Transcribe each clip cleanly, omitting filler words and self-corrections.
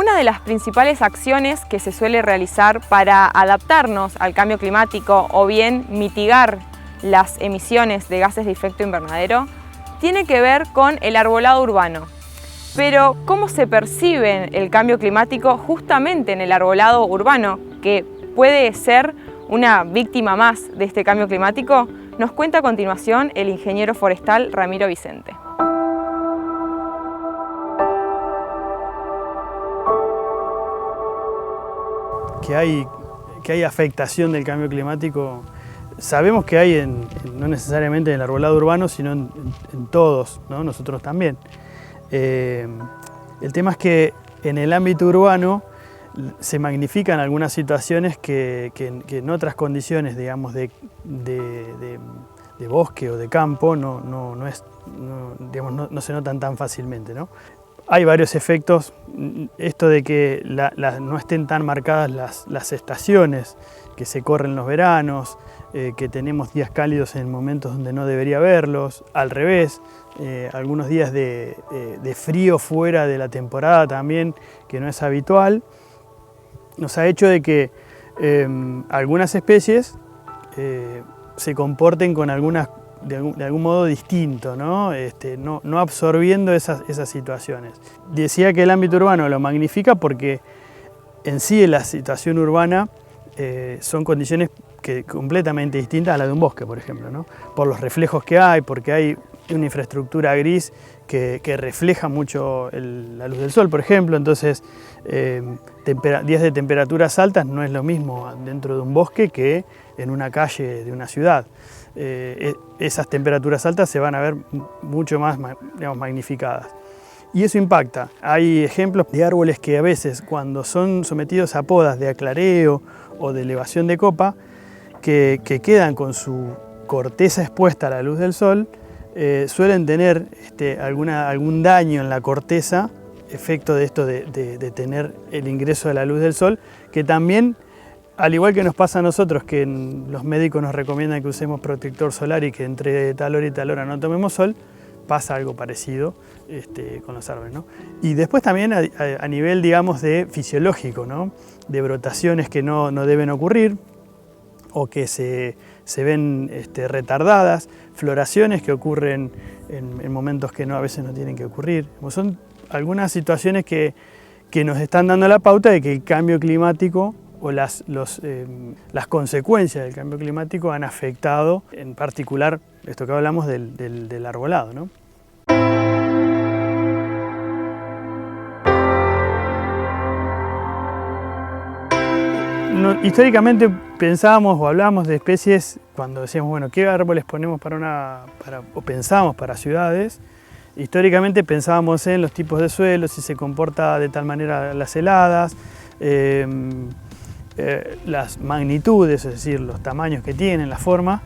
Una de las principales acciones que se suele realizar para adaptarnos al cambio climático o bien mitigar las emisiones de gases de efecto invernadero tiene que ver con el arbolado urbano. Pero, ¿cómo se percibe el cambio climático justamente en el arbolado urbano, que puede ser una víctima más de este cambio climático? Nos cuenta a continuación el ingeniero forestal Ramiro Vicente. Que hay afectación del cambio climático, sabemos que hay no necesariamente en el arbolado urbano, sino en todos, ¿no? Nosotros también. El tema es que en el ámbito urbano se magnifican algunas situaciones que en otras condiciones, digamos, de bosque o de campo no se notan tan fácilmente, ¿no? Hay varios efectos, esto de que no estén tan marcadas las estaciones, que se corren los veranos, que tenemos días cálidos en momentos donde no debería haberlos, al revés, algunos días de frío fuera de la temporada también, que no es habitual, nos ha hecho de que algunas especies se comporten con de algún modo distinto, ¿no? No absorbiendo esas situaciones. Decía que el ámbito urbano lo magnifica porque en sí la situación urbana son condiciones completamente distintas a la de un bosque, por ejemplo, ¿no? Por los reflejos que hay, porque hay una infraestructura gris que refleja mucho la luz del sol, por ejemplo, entonces días de temperaturas altas no es lo mismo dentro de un bosque que en una calle de una ciudad. Esas temperaturas altas se van a ver mucho más, digamos, magnificadas. Y eso impacta. Hay ejemplos de árboles que a veces, cuando son sometidos a podas de aclareo o de elevación de copa, que quedan con su corteza expuesta a la luz del sol, suelen tener algún daño en la corteza, efecto de esto de tener el ingreso de la luz del sol, que también, al igual que nos pasa a nosotros, que los médicos nos recomiendan que usemos protector solar y que entre tal hora y tal hora no tomemos sol, pasa algo parecido con los árboles, ¿no? Y después también a nivel, digamos, de fisiológico, ¿no? De brotaciones que no deben ocurrir o que se ven retardadas, floraciones que ocurren en momentos que a veces no tienen que ocurrir. Son algunas situaciones que nos están dando la pauta de que el cambio climático o las consecuencias del cambio climático han afectado, en particular, esto que hablamos del arbolado, ¿no? Históricamente pensábamos o hablábamos de especies cuando decíamos, bueno, ¿qué árboles ponemos o pensamos para ciudades? Históricamente pensábamos en los tipos de suelo, si se comporta de tal manera las heladas, las magnitudes, es decir, los tamaños que tienen, la forma.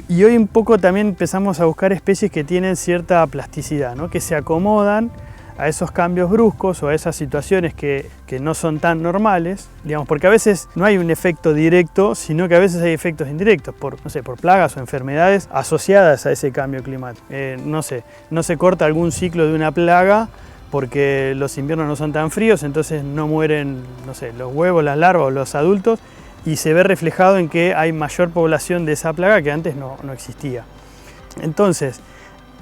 Y hoy un poco también empezamos a buscar especies que tienen cierta plasticidad, ¿no? Que se acomodan a esos cambios bruscos o a esas situaciones que no son tan normales, digamos, porque a veces no hay un efecto directo, sino que a veces hay efectos indirectos, por plagas o enfermedades asociadas a ese cambio climático. No se corta algún ciclo de una plaga porque los inviernos no son tan fríos, entonces no mueren, los huevos, las larvas o los adultos, y se ve reflejado en que hay mayor población de esa plaga que antes no existía. Entonces,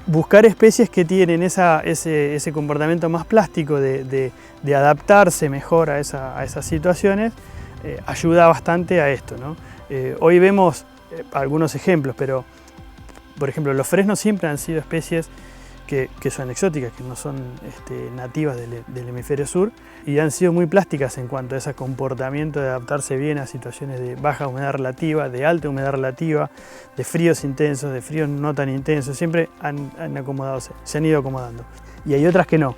buscar especies que tienen ese comportamiento más plástico de adaptarse mejor a esas situaciones ayuda bastante a esto, ¿no? Hoy vemos algunos ejemplos, pero por ejemplo los fresnos siempre han sido especies que son exóticas, que no son nativas del hemisferio sur, y han sido muy plásticas en cuanto a ese comportamiento de adaptarse bien a situaciones de baja humedad relativa, de alta humedad relativa, de fríos intensos, de fríos no tan intensos, siempre se han ido acomodando. Y hay otras que no.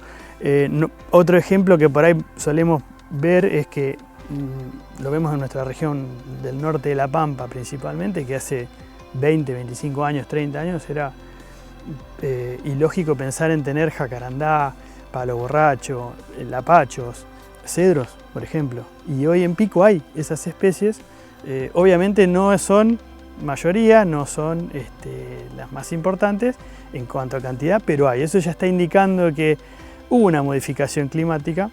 Otro ejemplo que por ahí solemos ver es que lo vemos en nuestra región del norte de La Pampa principalmente, que hace 20, 25 años, 30 años era ilógico pensar en tener jacarandá, palo borracho, lapachos, cedros, por ejemplo. Y hoy en Pico hay esas especies. Obviamente no son mayoría, no son las más importantes en cuanto a cantidad, pero hay. Eso ya está indicando que hubo una modificación climática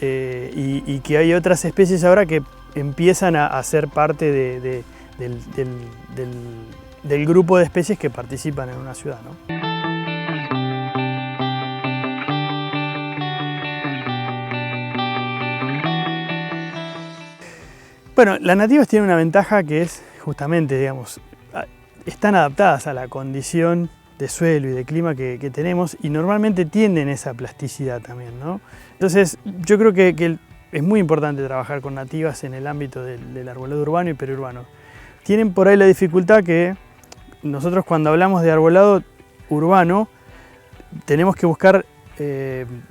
y que hay otras especies ahora que empiezan a ser parte del grupo de especies que participan en una ciudad, ¿no? Bueno, las nativas tienen una ventaja que es justamente, digamos, están adaptadas a la condición de suelo y de clima que tenemos y normalmente tienden esa plasticidad también, ¿no? Entonces, yo creo que es muy importante trabajar con nativas en el ámbito del arbolado urbano y periurbano. Tienen por ahí la dificultad que nosotros cuando hablamos de arbolado urbano tenemos que buscar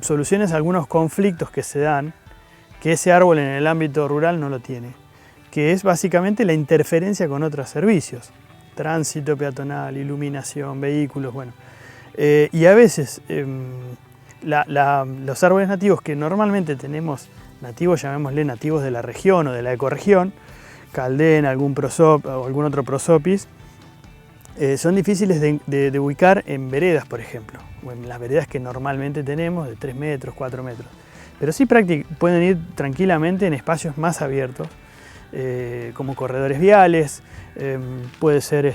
soluciones a algunos conflictos que se dan, que ese árbol en el ámbito rural no lo tiene, que es básicamente la interferencia con otros servicios, tránsito peatonal, iluminación, vehículos, bueno. Y a veces los árboles nativos que normalmente tenemos, nativos, llamémosle nativos de la región o de la ecorregión, caldena, algún o algún otro prosopis, son difíciles de ubicar en veredas, por ejemplo, o en las veredas que normalmente tenemos de 3 metros, 4 metros. Pero sí pueden ir tranquilamente en espacios más abiertos, como corredores viales, puede ser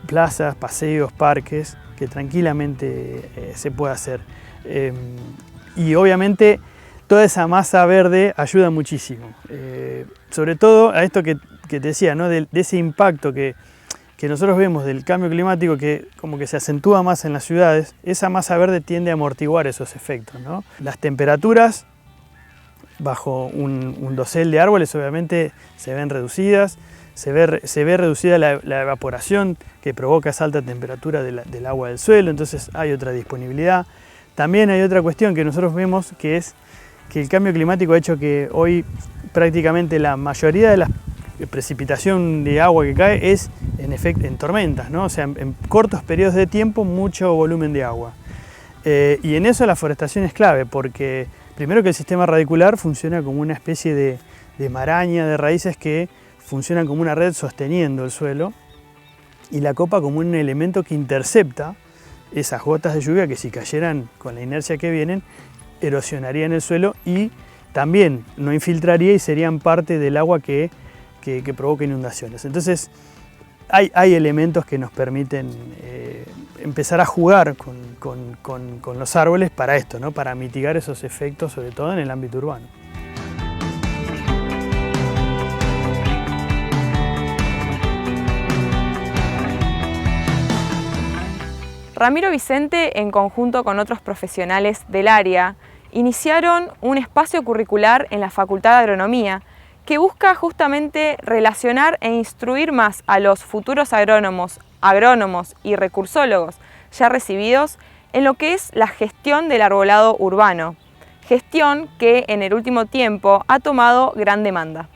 plazas, paseos, parques, que tranquilamente se puede hacer. Y obviamente toda esa masa verde ayuda muchísimo, sobre todo a esto que te decía, ¿no? de ese impacto que nosotros vemos del cambio climático, que como que se acentúa más en las ciudades. Esa masa verde tiende a amortiguar esos efectos, ¿no? Las temperaturas bajo un dosel de árboles obviamente se ven reducidas, se ve reducida la evaporación que provoca esa alta temperatura del agua del suelo, entonces hay otra disponibilidad. También hay otra cuestión que nosotros vemos, que es que el cambio climático ha hecho que hoy prácticamente la mayoría de la precipitación de agua que cae es en tormentas, ¿no? O sea, en cortos periodos de tiempo mucho volumen de agua. Y en eso la forestación es clave, porque primero que el sistema radicular funciona como una especie de maraña de raíces que funcionan como una red sosteniendo el suelo, y la copa como un elemento que intercepta esas gotas de lluvia que, si cayeran con la inercia que vienen, erosionarían el suelo y también no infiltraría y serían parte del agua que provoca inundaciones. Entonces hay elementos que nos permiten empezar a jugar con los árboles para esto, ¿no? Para mitigar esos efectos, sobre todo en el ámbito urbano. Ramiro Vicente, en conjunto con otros profesionales del área, iniciaron un espacio curricular en la Facultad de Agronomía que busca justamente relacionar e instruir más a los futuros agrónomos y recursólogos ya recibidos en lo que es la gestión del arbolado urbano, gestión que en el último tiempo ha tomado gran demanda.